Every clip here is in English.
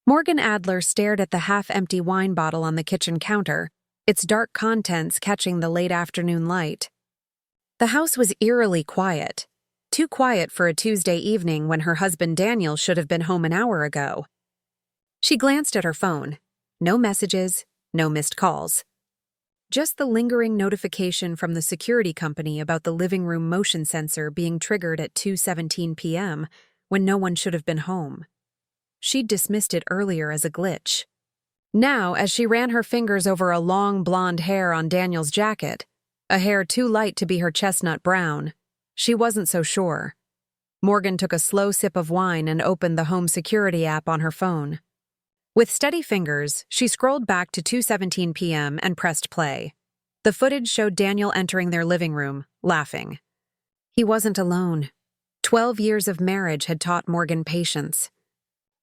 Morgan Adler stared at the half-empty wine bottle on the kitchen counter, its dark contents catching the late afternoon light. The house was eerily quiet, too quiet for a Tuesday evening when her husband Daniel should have been home an hour ago. She glanced at her phone. No messages, no missed calls. Just the lingering notification from the security company about the living room motion sensor being triggered at 2:17 p.m. when no one should have been home. She'd dismissed it earlier as a glitch. Now, as she ran her fingers over a long blonde hair on Daniel's jacket, a hair too light to be her chestnut brown, she wasn't so sure. Morgan took a slow sip of wine and opened the home security app on her phone. With steady fingers, she scrolled back to 2:17 p.m. and pressed play. The footage showed Daniel entering their living room, laughing. He wasn't alone. 12 years of marriage had taught Morgan patience.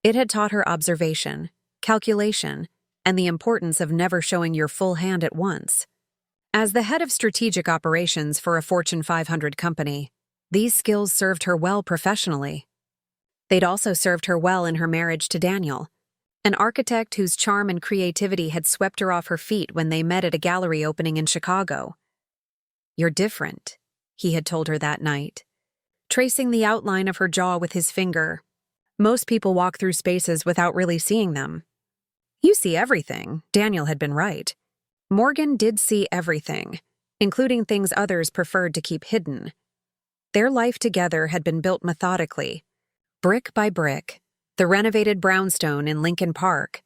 It had taught her observation, calculation, and the importance of never showing your full hand at once. As the head of strategic operations for a Fortune 500 company, these skills served her well professionally. They'd also served her well in her marriage to Daniel, an architect whose charm and creativity had swept her off her feet when they met at a gallery opening in Chicago. "You're different," he had told her that night, tracing the outline of her jaw with his finger. "Most people walk through spaces without really seeing them." "You see everything," Daniel had been right. Morgan did see everything, including things others preferred to keep hidden. Their life together had been built methodically, brick by brick. The renovated brownstone in Lincoln Park,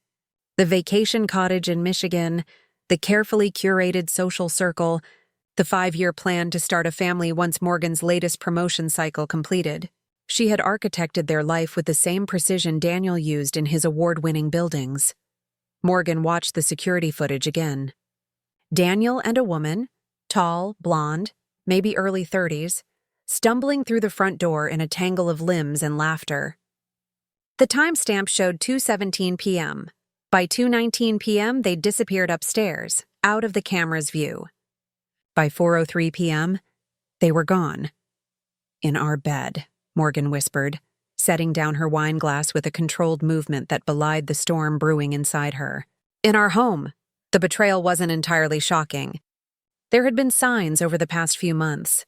the vacation cottage in Michigan, the carefully curated social circle, the 5-year plan to start a family once Morgan's latest promotion cycle completed. She had architected their life with the same precision Daniel used in his award-winning buildings. Morgan watched the security footage again. Daniel and a woman, tall, blonde, maybe early 30s, stumbling through the front door in a tangle of limbs and laughter. The timestamp showed 2:17 p.m. By 2:19 p.m., they'd disappeared upstairs, out of the camera's view. By 4:03 p.m., they were gone. "In our bed," Morgan whispered, setting down her wine glass with a controlled movement that belied the storm brewing inside her. "In our home." The betrayal wasn't entirely shocking. There had been signs over the past few months.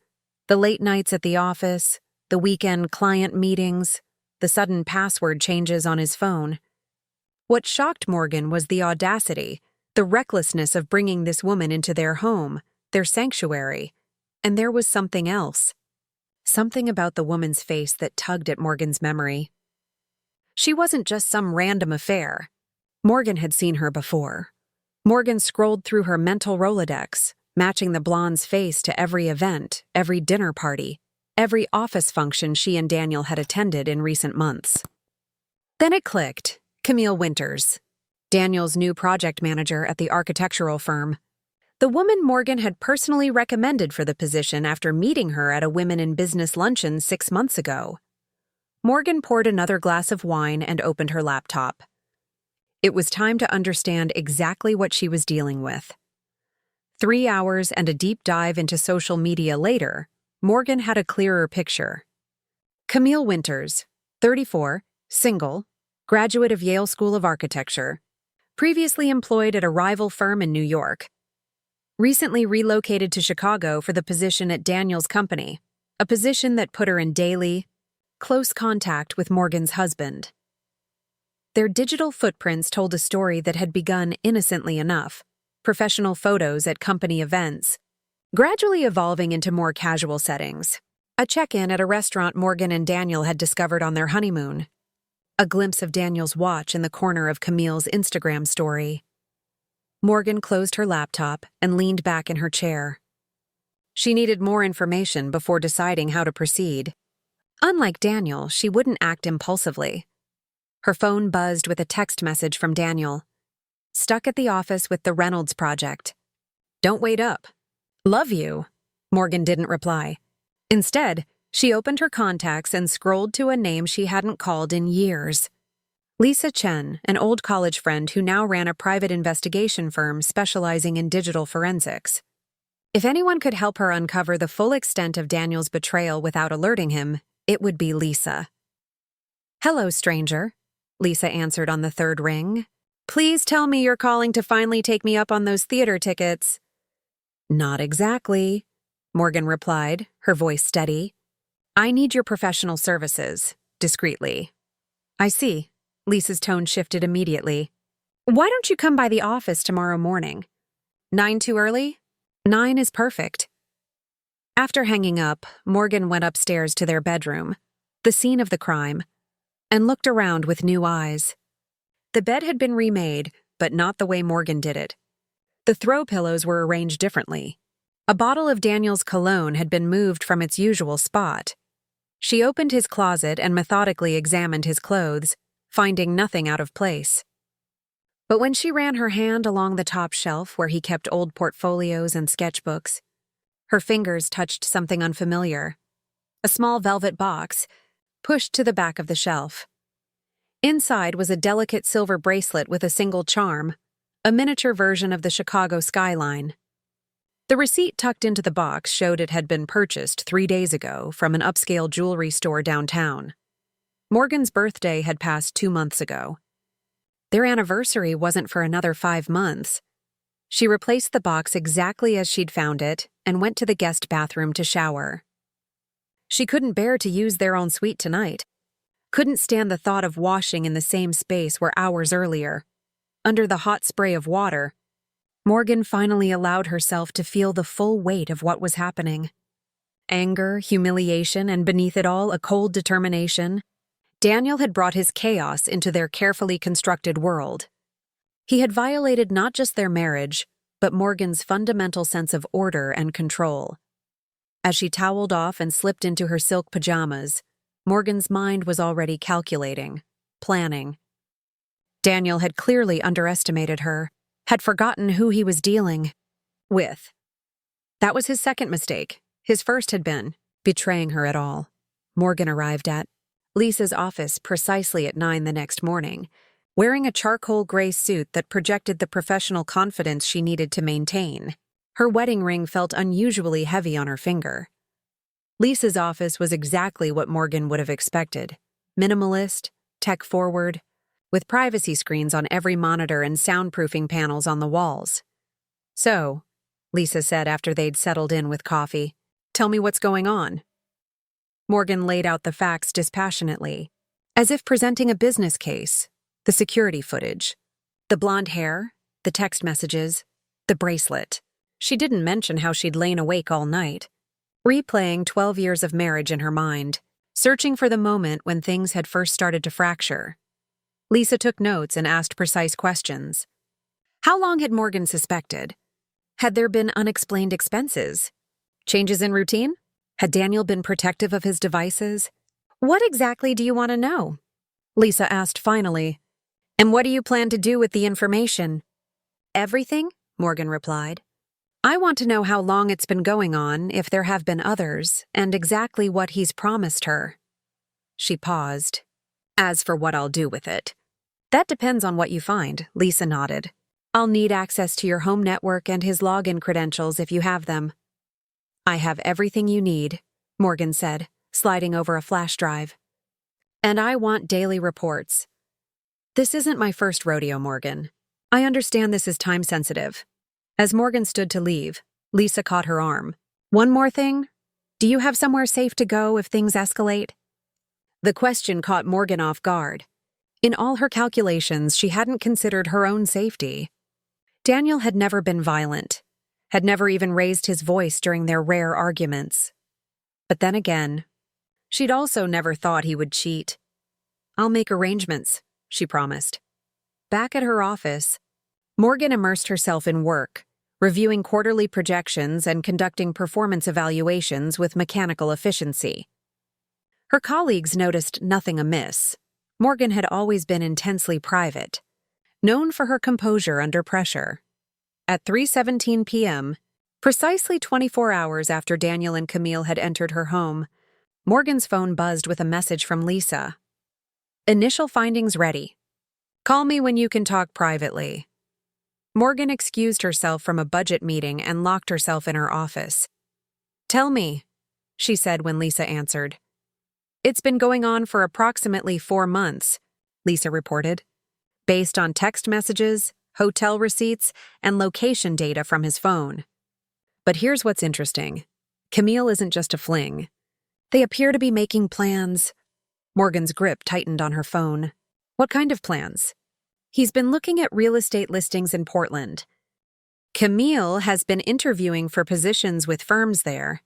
The late nights at the office, the weekend client meetings, the sudden password changes on his phone. What shocked Morgan was the audacity, the recklessness of bringing this woman into their home, their sanctuary. And there was something else. Something about the woman's face that tugged at Morgan's memory. She wasn't just some random affair. Morgan had seen her before. Morgan scrolled through her mental Rolodex, matching the blonde's face to every event, every dinner party, every office function she and Daniel had attended in recent months. Then it clicked. Camille Winters, Daniel's new project manager at the architectural firm. The woman Morgan had personally recommended for the position after meeting her at a Women in Business luncheon 6 months ago. Morgan poured another glass of wine and opened her laptop. It was time to understand exactly what she was dealing with. 3 hours and a deep dive into social media later, Morgan had a clearer picture. Camille Winters, 34, single, graduate of Yale School of Architecture, previously employed at a rival firm in New York. Recently relocated to Chicago for the position at Daniel's company, a position that put her in daily, close contact with Morgan's husband. Their digital footprints told a story that had begun innocently enough, professional photos at company events, gradually evolving into more casual settings. A check-in at a restaurant Morgan and Daniel had discovered on their honeymoon. A glimpse of Daniel's watch in the corner of Camille's Instagram story. Morgan closed her laptop and leaned back in her chair. She needed more information before deciding how to proceed. Unlike Daniel, she wouldn't act impulsively. Her phone buzzed with a text message from Daniel. "Stuck at the office with the Reynolds project. Don't wait up. Love you." Morgan didn't reply. Instead, she opened her contacts and scrolled to a name she hadn't called in years. Lisa Chen, an old college friend who now ran a private investigation firm specializing in digital forensics. If anyone could help her uncover the full extent of Daniel's betrayal without alerting him, it would be Lisa. "Hello, stranger." Lisa answered on the third ring. Please tell me you're calling to finally take me up on those theater tickets. Not exactly, Morgan replied, her voice steady. I need your professional services, discreetly. I see. Lisa's tone shifted immediately. Why don't you come by the office tomorrow morning? 9 too early? 9 is perfect. After hanging up, Morgan went upstairs to their bedroom, the scene of the crime, and looked around with new eyes. The bed had been remade, but not the way Morgan did it. The throw pillows were arranged differently. A bottle of Daniel's cologne had been moved from its usual spot. She opened his closet and methodically examined his clothes, finding nothing out of place. But when she ran her hand along the top shelf where he kept old portfolios and sketchbooks, her fingers touched something unfamiliar. A small velvet box, pushed to the back of the shelf. Inside was a delicate silver bracelet with a single charm, a miniature version of the Chicago skyline. The receipt tucked into the box showed it had been purchased 3 days ago from an upscale jewelry store downtown. Morgan's birthday had passed 2 months ago. Their anniversary wasn't for another 5 months. She replaced the box exactly as she'd found it and went to the guest bathroom to shower. She couldn't bear to use their own suite tonight. Couldn't stand the thought of washing in the same space where hours earlier, under the hot spray of water, Morgan finally allowed herself to feel the full weight of what was happening. Anger, humiliation, and beneath it all, a cold determination. Daniel had brought his chaos into their carefully constructed world. He had violated not just their marriage, but Morgan's fundamental sense of order and control. As she toweled off and slipped into her silk pajamas, Morgan's mind was already calculating, planning. Daniel had clearly underestimated her, had forgotten who he was dealing with. That was his second mistake. His first had been betraying her at all. Morgan arrived at Lisa's office precisely at 9 the next morning, wearing a charcoal gray suit that projected the professional confidence she needed to maintain. Her wedding ring felt unusually heavy on her finger. Lisa's office was exactly what Morgan would have expected. Minimalist, tech-forward, with privacy screens on every monitor and soundproofing panels on the walls. So, Lisa said after they'd settled in with coffee, tell me what's going on. Morgan laid out the facts dispassionately, as if presenting a business case. The security footage, the blonde hair, the text messages, the bracelet. She didn't mention how she'd lain awake all night, replaying 12 years of marriage in her mind, searching for the moment when things had first started to fracture. Lisa took notes and asked precise questions. How long had Morgan suspected? Had there been unexplained expenses? Changes in routine? Had Daniel been protective of his devices? What exactly do you want to know? Lisa asked finally. And what do you plan to do with the information? Everything, Morgan replied. I want to know how long it's been going on, if there have been others, and exactly what he's promised her. She paused. As for what I'll do with it, that depends on what you find, Lisa nodded. I'll need access to your home network and his login credentials if you have them. I have everything you need, Morgan said, sliding over a flash drive. And I want daily reports. This isn't my first rodeo, Morgan. I understand this is time-sensitive. As Morgan stood to leave, Lisa caught her arm. One more thing? Do you have somewhere safe to go if things escalate? The question caught Morgan off guard. In all her calculations, she hadn't considered her own safety. Daniel had never been violent, had never even raised his voice during their rare arguments. But then again, she'd also never thought he would cheat. I'll make arrangements, she promised. Back at her office, Morgan immersed herself in work, reviewing quarterly projections and conducting performance evaluations with mechanical efficiency. Her colleagues noticed nothing amiss. Morgan had always been intensely private, known for her composure under pressure. At 3:17 p.m., precisely 24 hours after Daniel and Camille had entered her home, Morgan's phone buzzed with a message from Lisa. Initial findings ready. Call me when you can talk privately. Morgan excused herself from a budget meeting and locked herself in her office. Tell me, she said when Lisa answered. It's been going on for approximately 4 months, Lisa reported, based on text messages, hotel receipts, and location data from his phone. But here's what's interesting. Camille isn't just a fling. They appear to be making plans. Morgan's grip tightened on her phone. What kind of plans? He's been looking at real estate listings in Portland. Camille has been interviewing for positions with firms there.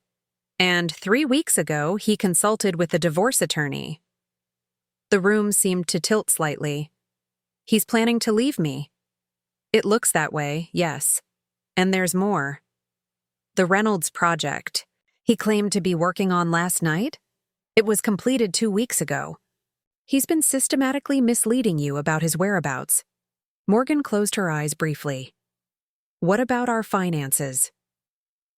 And 3 weeks ago, he consulted with a divorce attorney. The room seemed to tilt slightly. He's planning to leave me. It looks that way, yes. And there's more. The Reynolds project he claimed to be working on last night? It was completed 2 weeks ago. He's been systematically misleading you about his whereabouts. Morgan closed her eyes briefly. What about our finances?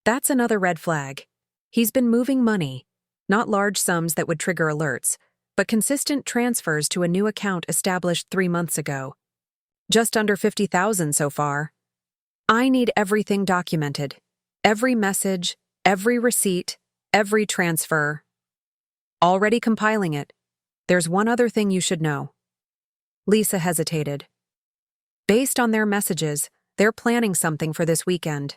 That's another red flag. He's been moving money, not large sums that would trigger alerts, but consistent transfers to a new account established 3 months ago. Just under $50,000 so far. I need everything documented. Every message, every receipt, every transfer. Already compiling it. There's one other thing you should know. Lisa hesitated. Based on their messages, they're planning something for this weekend.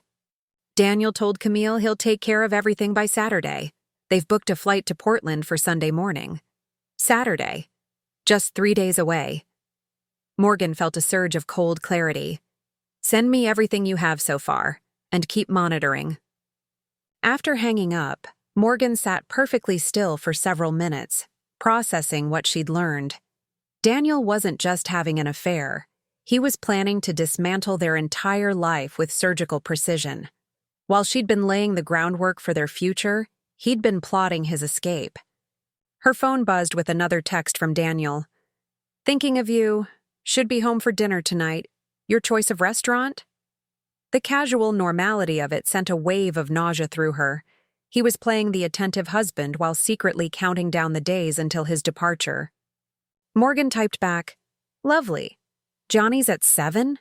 Daniel told Camille he'll take care of everything by Saturday. They've booked a flight to Portland for Sunday morning. Saturday. Just 3 days away. Morgan felt a surge of cold clarity. Send me everything you have so far, and keep monitoring. After hanging up, Morgan sat perfectly still for several minutes, processing what she'd learned. Daniel wasn't just having an affair. He was planning to dismantle their entire life with surgical precision. While she'd been laying the groundwork for their future, he'd been plotting his escape. Her phone buzzed with another text from Daniel. Thinking of you. Should be home for dinner tonight. Your choice of restaurant? The casual normality of it sent a wave of nausea through her. He was playing the attentive husband while secretly counting down the days until his departure. Morgan typed back, Lovely. Johnny's at 7?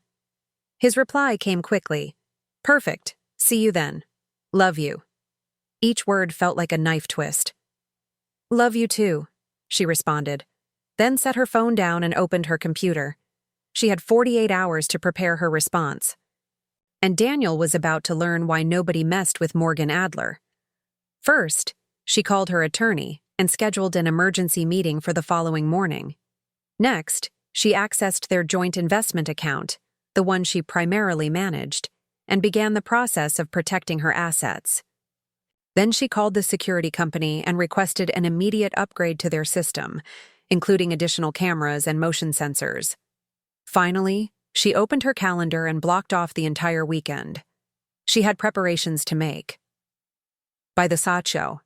His reply came quickly. Perfect. See you then. Love you. Each word felt like a knife twist. Love you too, she responded, then set her phone down and opened her computer. She had 48 hours to prepare her response. And Daniel was about to learn why nobody messed with Morgan Adler. First, she called her attorney and scheduled an emergency meeting for the following morning. Next, she accessed their joint investment account, the one she primarily managed, and began the process of protecting her assets. Then she called the security company and requested an immediate upgrade to their system, including additional cameras and motion sensors. Finally, she opened her calendar and blocked off the entire weekend. She had preparations to make. By the Sacho,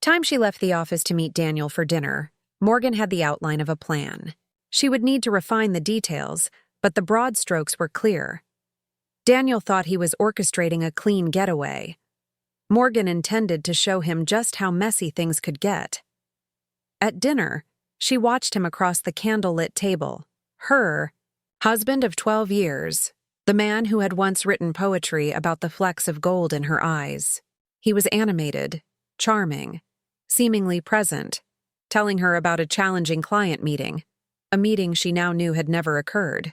time she left the office to meet Daniel for dinner, Morgan had the outline of a plan. She would need to refine the details, but the broad strokes were clear. Daniel thought he was orchestrating a clean getaway. Morgan intended to show him just how messy things could get. At dinner, she watched him across the candlelit table. Her husband of 12 years, the man who had once written poetry about the flecks of gold in her eyes. He was animated, charming, seemingly present, telling her about a challenging client meeting, a meeting she now knew had never occurred.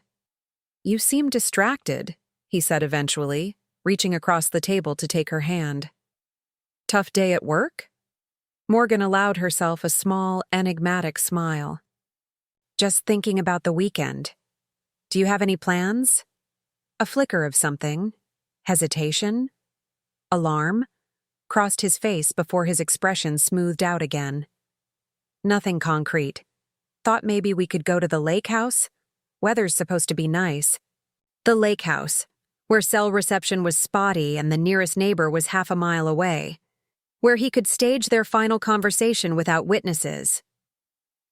You seem distracted, he said eventually, reaching across the table to take her hand. Tough day at work? Morgan allowed herself a small, enigmatic smile. Just thinking about the weekend. Do you have any plans? A flicker of something. Hesitation? Alarm? Crossed his face before his expression smoothed out again. Nothing concrete. Thought maybe we could go to the lakehouse? Weather's supposed to be nice. The lakehouse, where cell reception was spotty and the nearest neighbor was half a mile away. Where he could stage their final conversation without witnesses.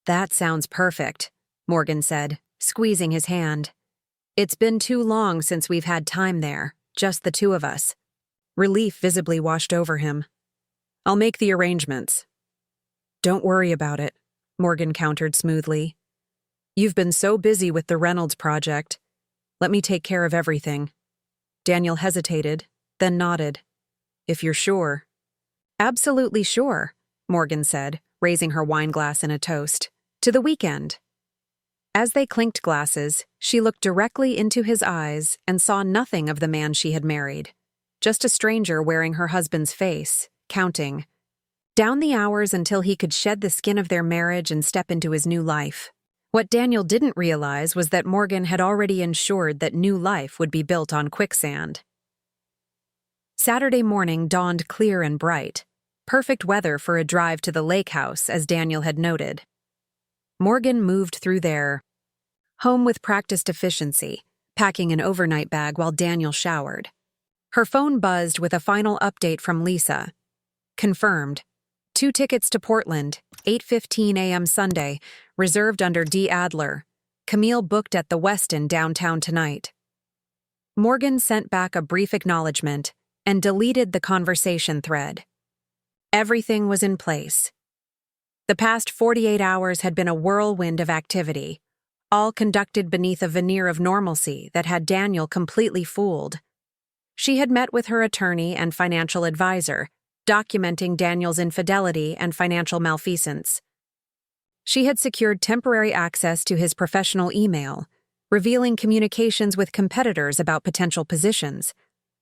That sounds perfect, Morgan said, squeezing his hand. It's been too long since we've had time there, just the two of us. Relief visibly washed over him. I'll make the arrangements. Don't worry about it, Morgan countered smoothly. You've been so busy with the Reynolds project. Let me take care of everything. Daniel hesitated, then nodded. If you're sure. Absolutely sure, Morgan said, raising her wine glass in a toast. To the weekend. As they clinked glasses, she looked directly into his eyes and saw nothing of the man she had married. Just a stranger wearing her husband's face, counting down the hours until he could shed the skin of their marriage and step into his new life. What Daniel didn't realize was that Morgan had already ensured that new life would be built on quicksand. Saturday morning dawned clear and bright. Perfect weather for a drive to the lakehouse, as Daniel had noted. Morgan moved through their home with practiced efficiency, packing an overnight bag while Daniel showered. Her phone buzzed with a final update from Lisa. Confirmed. 2 tickets to Portland, 8:15 a.m. Sunday, reserved under D. Adler. Camille booked at the Westin downtown tonight. Morgan sent back a brief acknowledgement and deleted the conversation thread. Everything was in place. The past 48 hours had been a whirlwind of activity, all conducted beneath a veneer of normalcy that had Daniel completely fooled. She had met with her attorney and financial advisor, documenting Daniel's infidelity and financial malfeasance. She had secured temporary access to his professional email, revealing communications with competitors about potential positions,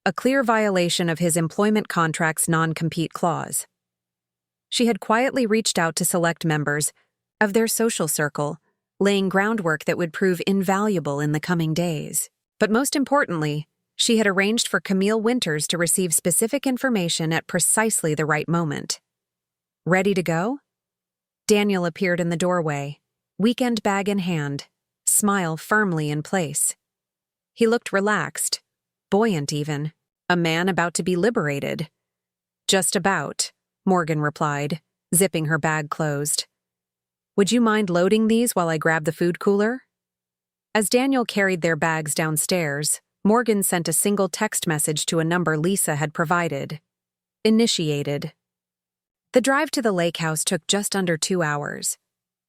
a clear violation of his employment contract's non-compete clause. She had quietly reached out to select members of their social circle, laying groundwork that would prove invaluable in the coming days. But most importantly, she had arranged for Camille Winters to receive specific information at precisely the right moment. Ready to go? Daniel appeared in the doorway, weekend bag in hand, smile firmly in place. He looked relaxed, buoyant even, a man about to be liberated. Just about, Morgan replied, zipping her bag closed. Would you mind loading these while I grab the food cooler? As Daniel carried their bags downstairs, Morgan sent a single text message to a number Lisa had provided. Initiated. The drive to the lakehouse took just under 2 hours.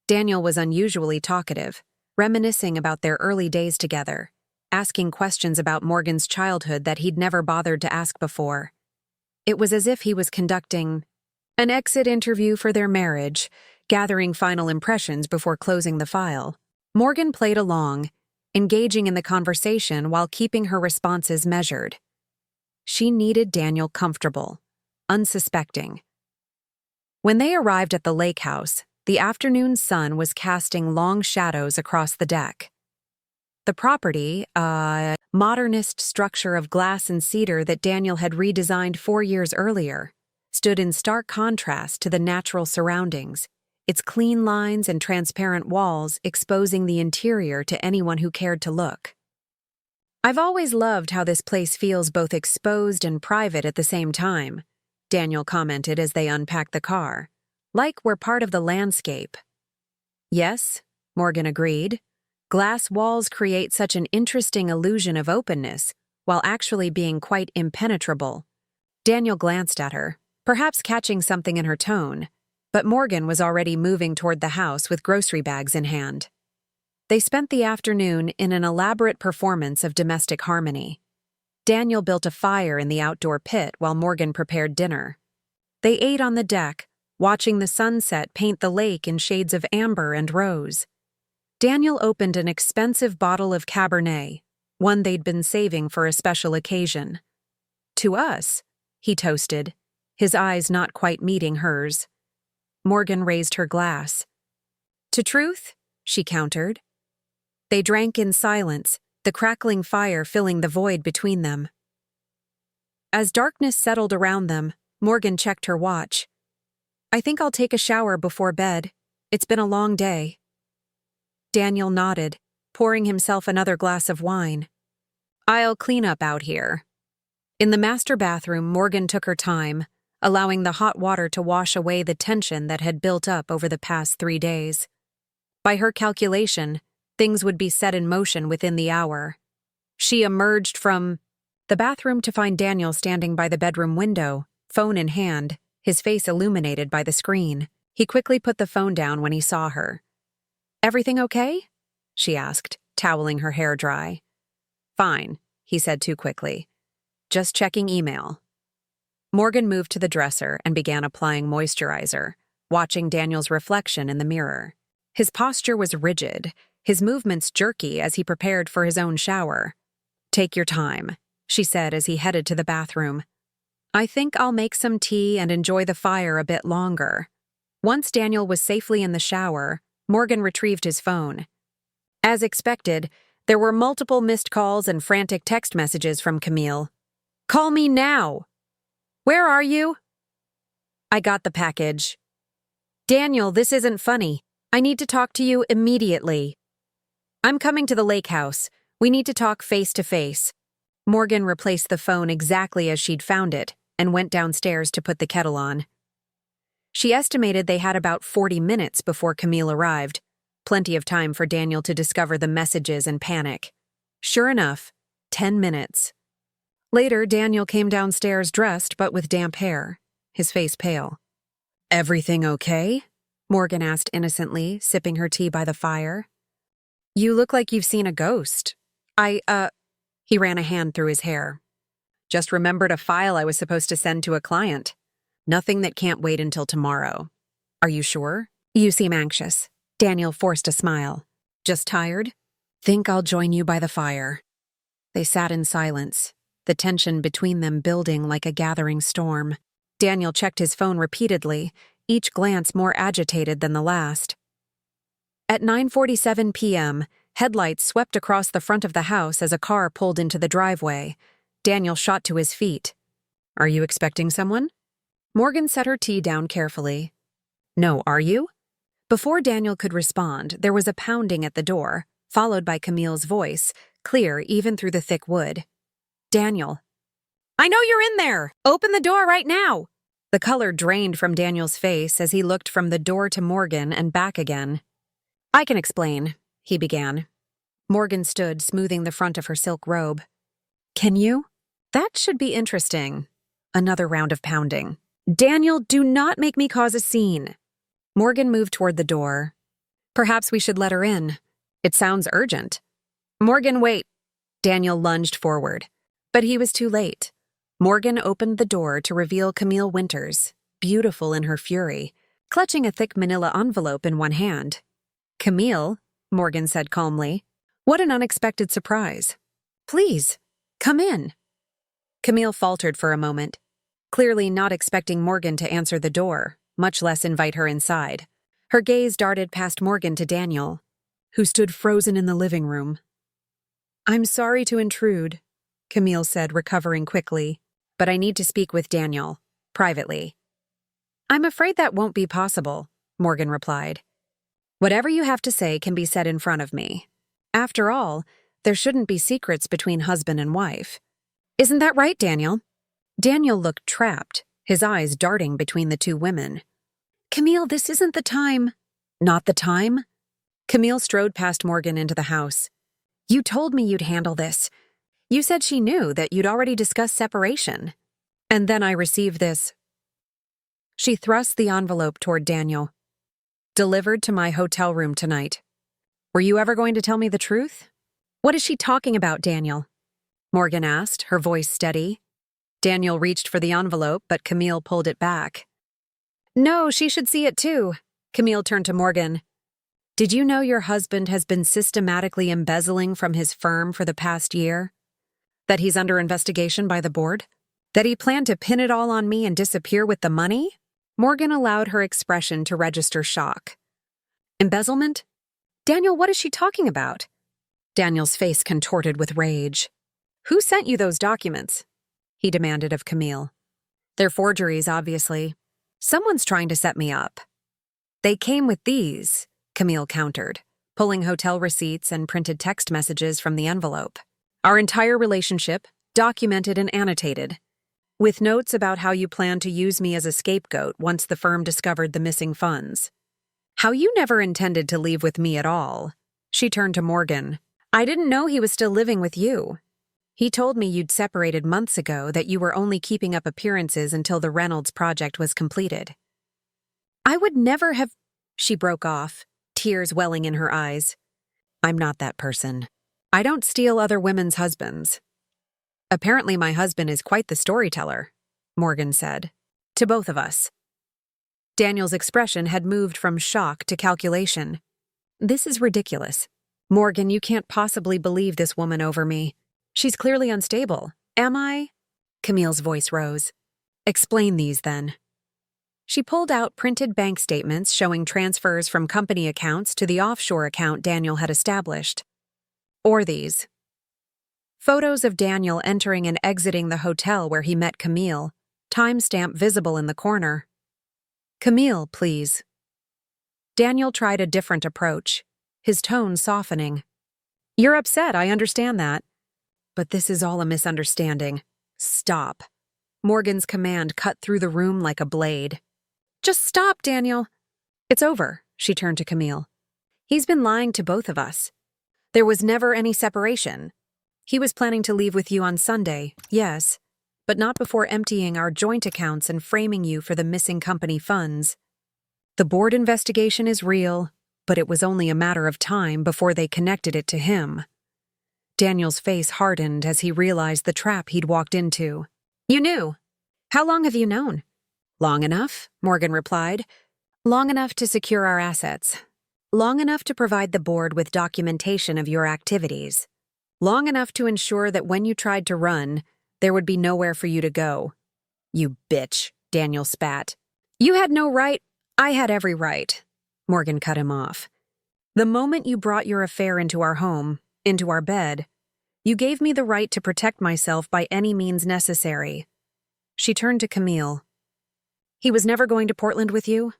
Daniel was unusually talkative, reminiscing about their early days together, asking questions about Morgan's childhood that he'd never bothered to ask before. It was as if he was conducting an exit interview for their marriage, gathering final impressions before closing the file. Morgan played along, engaging in the conversation while keeping her responses measured. She needed Daniel comfortable, unsuspecting. When they arrived at the lakehouse, the afternoon sun was casting long shadows across the deck. The property, a modernist structure of glass and cedar that Daniel had redesigned 4 years earlier, stood in stark contrast to the natural surroundings, its clean lines and transparent walls exposing the interior to anyone who cared to look. I've always loved how this place feels both exposed and private at the same time, Daniel commented as they unpacked the car. Like we're part of the landscape. Yes, Morgan agreed. Glass walls create such an interesting illusion of openness, while actually being quite impenetrable. Daniel glanced at her, perhaps catching something in her tone, but Morgan was already moving toward the house with grocery bags in hand. They spent the afternoon in an elaborate performance of domestic harmony. Daniel built a fire in the outdoor pit while Morgan prepared dinner. They ate on the deck, watching the sunset paint the lake in shades of amber and rose. Daniel opened an expensive bottle of Cabernet, one they'd been saving for a special occasion. To us, he toasted, his eyes not quite meeting hers. Morgan raised her glass. To truth, she countered. They drank in silence, the crackling fire filling the void between them. As darkness settled around them, Morgan checked her watch. I think I'll take a shower before bed. It's been a long day. Daniel nodded, pouring himself another glass of wine. I'll clean up out here. In the master bathroom, Morgan took her time, allowing the hot water to wash away the tension that had built up over the past 3 days. By her calculation, things would be set in motion within the hour. She emerged from the bathroom to find Daniel standing by the bedroom window, phone in hand, his face illuminated by the screen. He quickly put the phone down when he saw her. Everything okay? She asked, toweling her hair dry. Fine, he said too quickly. Just checking email. Morgan moved to the dresser and began applying moisturizer, watching Daniel's reflection in the mirror. His posture was rigid, his movements jerky as he prepared for his own shower. "Take your time," she said as he headed to the bathroom. "I think I'll make some tea and enjoy the fire a bit longer." Once Daniel was safely in the shower, Morgan retrieved his phone. As expected, there were multiple missed calls and frantic text messages from Camille. "Call me now!" "Where are you?" "I got the package." "Daniel, this isn't funny. I need to talk to you immediately." "I'm coming to the lakehouse. We need to talk face to face." Morgan replaced the phone exactly as she'd found it and went downstairs to put the kettle on. She estimated they had about 40 minutes before Camille arrived, plenty of time for Daniel to discover the messages and panic. Sure enough, 10 minutes. Later, Daniel came downstairs dressed but with damp hair, his face pale. "Everything okay?" Morgan asked innocently, sipping her tea by the fire. "You look like you've seen a ghost." He ran a hand through his hair. "Just remembered a file I was supposed to send to a client. Nothing that can't wait until tomorrow." "Are you sure?" "You seem anxious." Daniel forced a smile. "Just tired?" "Think I'll join you by the fire." They sat in silence, the tension between them building like a gathering storm. Daniel checked his phone repeatedly, each glance more agitated than the last. At 9:47 p.m., headlights swept across the front of the house as a car pulled into the driveway. Daniel shot to his feet. "Are you expecting someone?" Morgan set her tea down carefully. "No, are you?" Before Daniel could respond, there was a pounding at the door, followed by Camille's voice, clear even through the thick wood. "Daniel." "I know you're in there! Open the door right now!" The color drained from Daniel's face as he looked from the door to Morgan and back again. "I can explain," he began. Morgan stood, smoothing the front of her silk robe. "Can you?" "That should be interesting." Another round of pounding. "Daniel, do not make me cause a scene." Morgan moved toward the door. "Perhaps we should let her in. It sounds urgent." "Morgan, wait." Daniel lunged forward, but he was too late. Morgan opened the door to reveal Camille Winters, beautiful in her fury, clutching a thick manila envelope in one hand. "Camille," Morgan said calmly. "What an unexpected surprise. Please, come in." Camille faltered for a moment, clearly not expecting Morgan to answer the door, much less invite her inside. Her gaze darted past Morgan to Daniel, who stood frozen in the living room. "I'm sorry to intrude," Camille said, recovering quickly, "but I need to speak with Daniel, privately." "I'm afraid that won't be possible," Morgan replied. "Whatever you have to say can be said in front of me. After all, there shouldn't be secrets between husband and wife. Isn't that right, Daniel?" Daniel looked trapped, his eyes darting between the two women. "Camille, this isn't the time." "Not the time?" Camille strode past Morgan into the house. "You told me you'd handle this. You said she knew that you'd already discussed separation. And then I received this." She thrust the envelope toward Daniel. "Delivered to my hotel room tonight. Were you ever going to tell me the truth?" "What is she talking about, Daniel?" Morgan asked, her voice steady. Daniel reached for the envelope, but Camille pulled it back. "No, she should see it too." Camille turned to Morgan. "Did you know your husband has been systematically embezzling from his firm for the past year? That he's under investigation by the board? That he planned to pin it all on me and disappear with the money?" Morgan allowed her expression to register shock. "Embezzlement? Daniel, what is she talking about?" Daniel's face contorted with rage. "Who sent you those documents?" he demanded of Camille. "They're forgeries, obviously. Someone's trying to set me up." "They came with these," Camille countered, pulling hotel receipts and printed text messages from the envelope. "Our entire relationship, documented and annotated, with notes about how you plan to use me as a scapegoat once the firm discovered the missing funds. How you never intended to leave with me at all." She turned to Morgan. "I didn't know he was still living with you. He told me you'd separated months ago, that you were only keeping up appearances until the Reynolds project was completed." "I would never have—" She broke off, tears welling in her eyes. "I'm not that person. I don't steal other women's husbands." "Apparently my husband is quite the storyteller," Morgan said. "To both of us." Daniel's expression had moved from shock to calculation. "This is ridiculous. Morgan, you can't possibly believe this woman over me. She's clearly unstable. Am I? Camille's voice rose. Explain these, then. She pulled out printed bank statements showing transfers from company accounts to the offshore account Daniel had established. Or these. Photos of Daniel entering and exiting the hotel where he met Camille, timestamp visible in the corner. Camille, please. Daniel tried a different approach, his tone softening. You're upset, I understand that. But this is all a misunderstanding. Stop. Morgan's command cut through the room like a blade. Just stop, Daniel. It's over, she turned to Camille. He's been lying to both of us. There was never any separation. He was planning to leave with you on Sunday, yes, but not before emptying our joint accounts and framing you for the missing company funds. The board investigation is real, but it was only a matter of time before they connected it to him. Daniel's face hardened as he realized the trap he'd walked into. You knew. How long have you known? Long enough, Morgan replied. Long enough to secure our assets. Long enough to provide the board with documentation of your activities. Long enough to ensure that when you tried to run, there would be nowhere for you to go. You bitch, Daniel spat. You had no right. I had every right. Morgan cut him off. The moment you brought your affair into our home, into our bed, you gave me the right to protect myself by any means necessary. She turned to Camille. He was never going to Portland with you?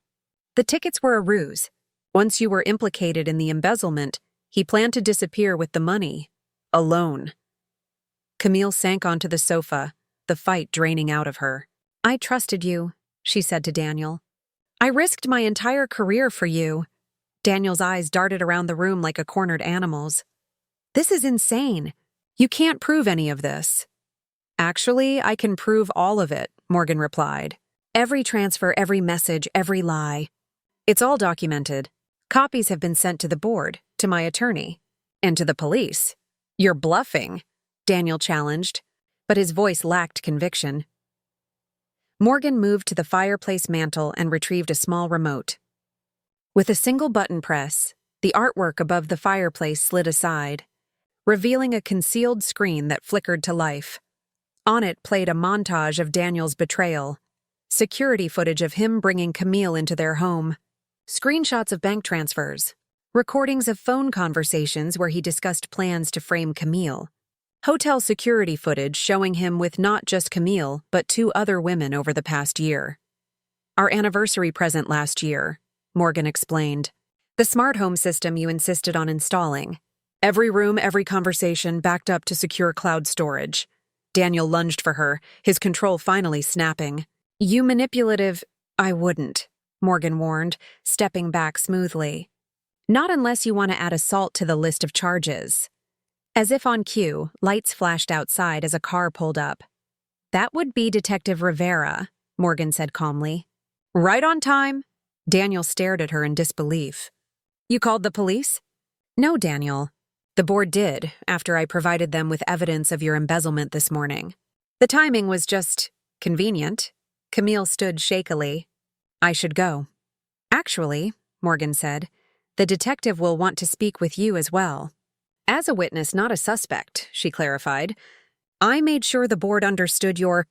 The tickets were a ruse. Once you were implicated in the embezzlement, he planned to disappear with the money. Alone. Camille sank onto the sofa, the fight draining out of her. I trusted you, she said to Daniel. I risked my entire career for you. Daniel's eyes darted around the room like a cornered animal's. This is insane. You can't prove any of this. Actually, I can prove all of it, Morgan replied. Every transfer, every message, every lie. It's all documented. Copies have been sent to the board, to my attorney, and to the police. You're bluffing, Daniel challenged, but his voice lacked conviction. Morgan moved to the fireplace mantel and retrieved a small remote. With a single button press, the artwork above the fireplace slid aside, revealing a concealed screen that flickered to life. On it played a montage of Daniel's betrayal, security footage of him bringing Camille into their home, screenshots of bank transfers, recordings of phone conversations where he discussed plans to frame Camille, hotel security footage showing him with not just Camille, but 2 other women over the past year. Our anniversary present last year, Morgan explained. The smart home system you insisted on installing. Every room, every conversation backed up to secure cloud storage. Daniel lunged for her, his control finally snapping. You manipulative— I wouldn't, Morgan warned, stepping back smoothly. Not unless you want to add assault to the list of charges. As if on cue, lights flashed outside as a car pulled up. That would be Detective Rivera, Morgan said calmly. Right on time. Daniel stared at her in disbelief. You called the police? No, Daniel. The board did, after I provided them with evidence of your embezzlement this morning. The timing was just convenient. Camille stood shakily. I should go. Actually, Morgan said, the detective will want to speak with you as well. As a witness, not a suspect, she clarified. I made sure the board understood your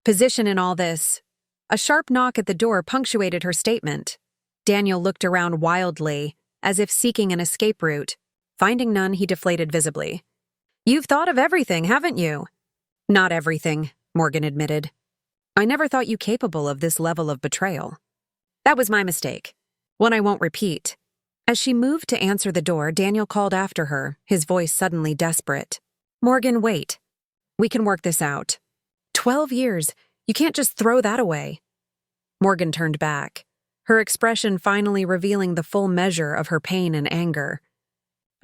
position in all this. A sharp knock at the door punctuated her statement. Daniel looked around wildly, as if seeking an escape route. Finding none, he deflated visibly. You've thought of everything, haven't you? Not everything, Morgan admitted. I never thought you capable of this level of betrayal. That was my mistake. One I won't repeat. As she moved to answer the door, Daniel called after her, his voice suddenly desperate. Morgan, wait. We can work this out. 12 years. You can't just throw that away. Morgan turned back, her expression finally revealing the full measure of her pain and anger.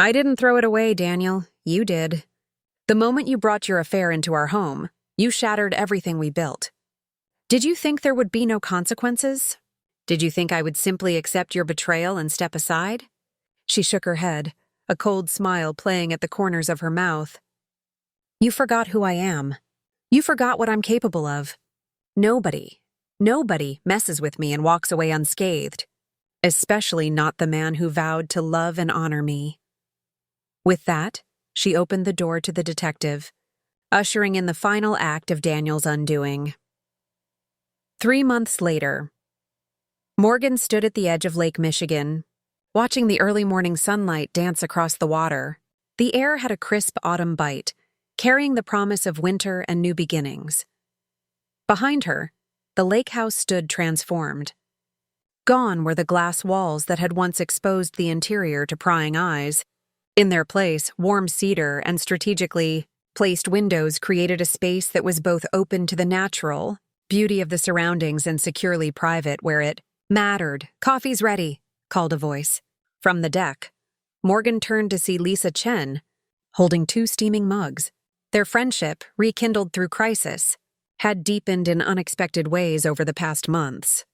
I didn't throw it away, Daniel. You did. The moment you brought your affair into our home, you shattered everything we built. Did you think there would be no consequences? Did you think I would simply accept your betrayal and step aside? She shook her head, a cold smile playing at the corners of her mouth. You forgot who I am. You forgot what I'm capable of. Nobody messes with me and walks away unscathed, especially not the man who vowed to love and honor me. With that, she opened the door to the detective, ushering in the final act of Daniel's undoing. 3 months later, Morgan stood at the edge of Lake Michigan, watching the early morning sunlight dance across the water. The air had a crisp autumn bite, carrying the promise of winter and new beginnings. Behind her, the lakehouse stood transformed. Gone were the glass walls that had once exposed the interior to prying eyes. In their place, warm cedar and strategically placed windows created a space that was both open to the natural beauty of the surroundings and securely private where it mattered. "Coffee's ready," called a voice. From the deck, Morgan turned to see Lisa Chen holding 2 steaming mugs. Their friendship, rekindled through crisis, had deepened in unexpected ways over the past months.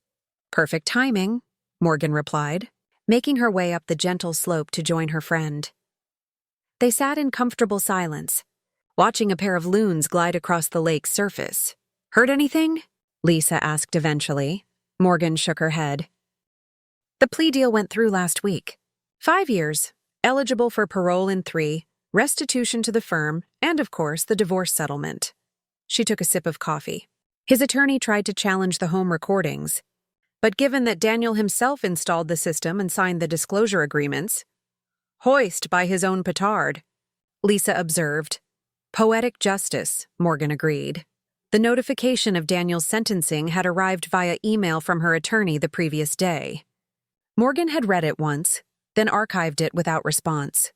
"Perfect timing," Morgan replied, making her way up the gentle slope to join her friend. They sat in comfortable silence, watching a pair of loons glide across the lake's surface. "Heard anything?" Lisa asked eventually. Morgan shook her head. "The plea deal went through last week. 5 years, eligible for parole in 3, restitution to the firm, and of course, the divorce settlement." She took a sip of coffee. His attorney tried to challenge the home recordings, but given that Daniel himself installed the system and signed the disclosure agreements, "Hoist by his own petard," Lisa observed. "Poetic justice," Morgan agreed. The notification of Daniel's sentencing had arrived via email from her attorney the previous day. Morgan had read it once, then archived it without response.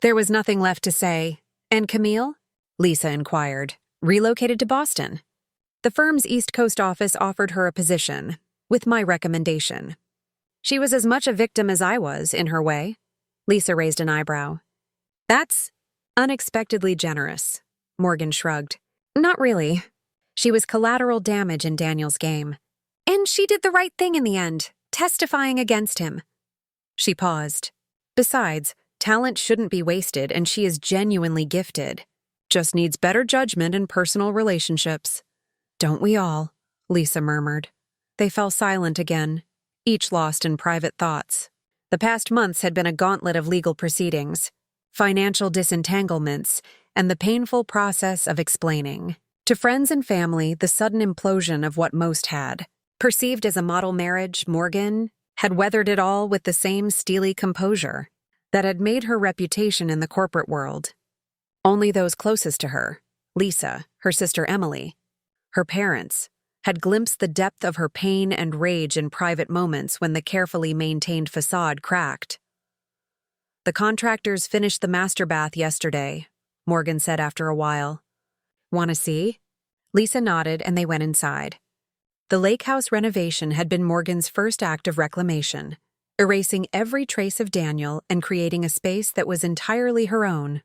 There was nothing left to say. "And Camille?" Lisa inquired. "Relocated to Boston. The firm's East Coast office offered her a position, with my recommendation. She was as much a victim as I was, in her way." Lisa raised an eyebrow. "That's unexpectedly generous," Morgan shrugged. "Not really. She was collateral damage in Daniel's game. And she did the right thing in the end, testifying against him." She paused. "Besides, talent shouldn't be wasted, and she is genuinely gifted. Just needs better judgment in personal relationships." "Don't we all?" Lisa murmured. They fell silent again, each lost in private thoughts. The past months had been a gauntlet of legal proceedings, financial disentanglements, and the painful process of explaining to friends and family the sudden implosion of what most had. Perceived as a model marriage, Morgan had weathered it all with the same steely composure that had made her reputation in the corporate world. Only those closest to her, Lisa, her sister Emily, her parents, had glimpsed the depth of her pain and rage in private moments when the carefully maintained facade cracked. "The contractors finished the master bath yesterday," Morgan said after a while. "Want to see?" Lisa nodded and they went inside. The lakehouse renovation had been Morgan's first act of reclamation, erasing every trace of Daniel and creating a space that was entirely her own.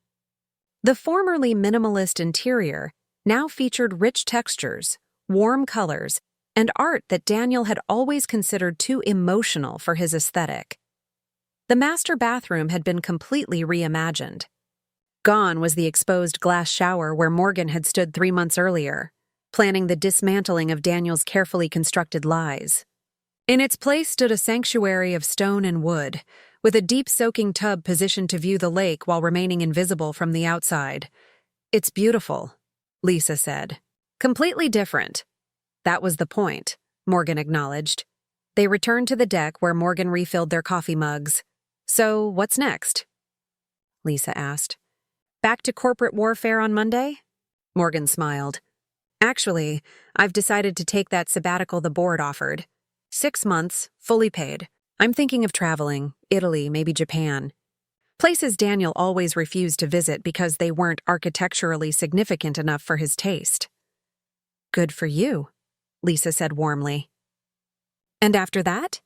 The formerly minimalist interior now featured rich textures, warm colors, and art that Daniel had always considered too emotional for his aesthetic. The master bathroom had been completely reimagined. Gone was the exposed glass shower where Morgan had stood 3 months earlier, planning the dismantling of Daniel's carefully constructed lies. In its place stood a sanctuary of stone and wood, with a deep soaking tub positioned to view the lake while remaining invisible from the outside. "It's beautiful," Lisa said. "Completely different." "That was the point," Morgan acknowledged. They returned to the deck where Morgan refilled their coffee mugs. "So, what's next?" Lisa asked. "Back to corporate warfare on Monday?" Morgan smiled. "Actually, I've decided to take that sabbatical the board offered. 6 months, fully paid. I'm thinking of traveling, Italy, maybe Japan. Places Daniel always refused to visit because they weren't architecturally significant enough for his taste." "Good for you," Lisa said warmly. "And after that?"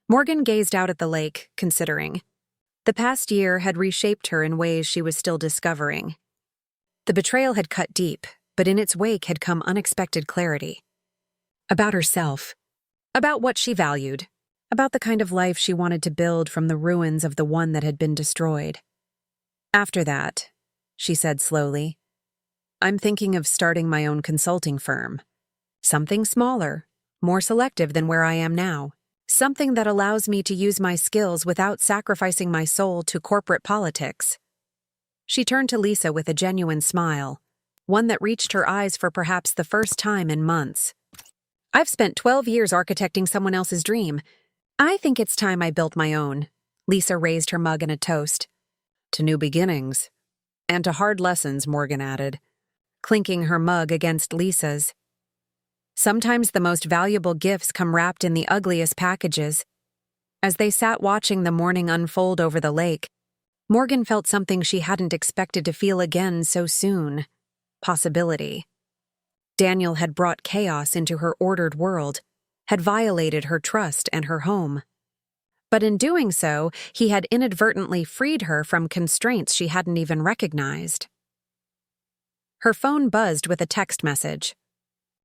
Morgan gazed out at the lake, considering. The past year had reshaped her in ways she was still discovering. The betrayal had cut deep, but in its wake had come unexpected clarity. About herself. About what she valued. About the kind of life she wanted to build from the ruins of the one that had been destroyed. "After that," she said slowly, "I'm thinking of starting my own consulting firm. Something smaller, more selective than where I am now. Something that allows me to use my skills without sacrificing my soul to corporate politics." She turned to Lisa with a genuine smile, one that reached her eyes for perhaps the first time in months. I've spent 12 years architecting someone else's dream. I think it's time I built my own. Lisa raised her mug in a toast. To new beginnings. And to hard lessons, Morgan added, clinking her mug against Lisa's. Sometimes the most valuable gifts come wrapped in the ugliest packages. As they sat watching the morning unfold over the lake, Morgan felt something she hadn't expected to feel again so soon. Possibility. Daniel had brought chaos into her ordered world, had violated her trust and her home. But in doing so, he had inadvertently freed her from constraints she hadn't even recognized. Her phone buzzed with a text message.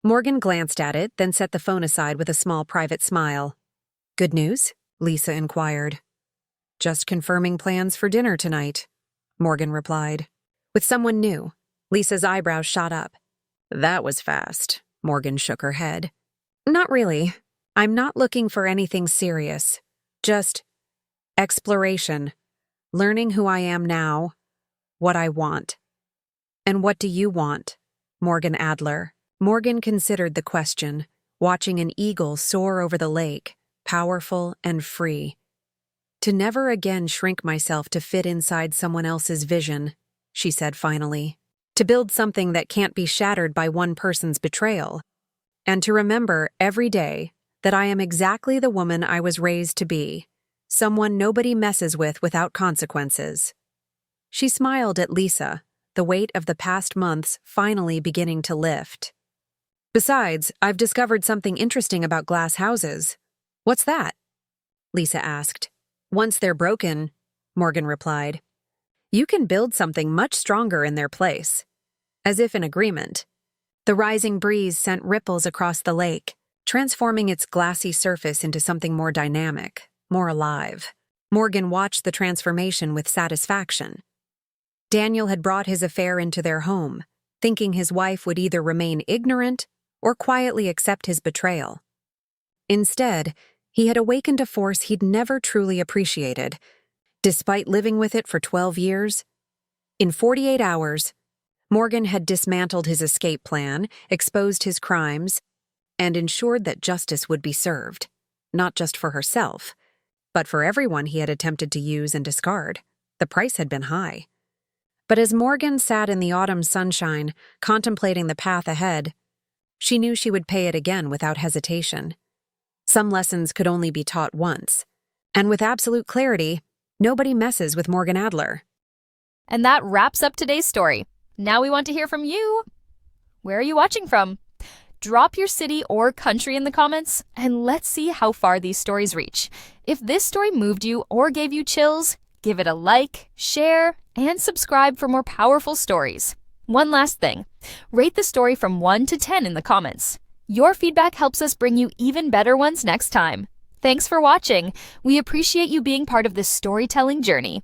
Morgan glanced at it, then set the phone aside with a small private smile. Good news? Lisa inquired. Just confirming plans for dinner tonight, Morgan replied. With someone new. Lisa's eyebrows shot up. That was fast. Morgan shook her head. Not really. I'm not looking for anything serious. Just exploration. Learning who I am now, what I want. And what do you want? Morgan Adler. Morgan considered the question, watching an eagle soar over the lake, powerful and free. To never again shrink myself to fit inside someone else's vision, she said finally. To build something that can't be shattered by one person's betrayal. And to remember every day that I am exactly the woman I was raised to be, someone nobody messes with without consequences. She smiled at Lisa, the weight of the past months finally beginning to lift. Besides, I've discovered something interesting about glass houses. What's that? Lisa asked. Once they're broken, Morgan replied, you can build something much stronger in their place. As if in agreement, the rising breeze sent ripples across the lake, transforming its glassy surface into something more dynamic, more alive. Morgan watched the transformation with satisfaction. Daniel had brought his affair into their home, thinking his wife would either remain ignorant or quietly accept his betrayal. Instead, he had awakened a force he'd never truly appreciated. Despite living with it for 12 years, in 48 hours, Morgan had dismantled his escape plan, exposed his crimes, and ensured that justice would be served, not just for herself, but for everyone he had attempted to use and discard. The price had been high. But as Morgan sat in the autumn sunshine, contemplating the path ahead, she knew she would pay it again without hesitation. Some lessons could only be taught once, and with absolute clarity, nobody messes with Morgan Adler. And that wraps up today's story. Now we want to hear from you. Where are you watching from? Drop your city or country in the comments, and let's see how far these stories reach. If this story moved you or gave you chills, give it a like, share, and subscribe for more powerful stories. One last thing, rate the story from 1 to 10 in the comments. Your feedback helps us bring you even better ones next time. Thanks for watching. We appreciate you being part of this storytelling journey.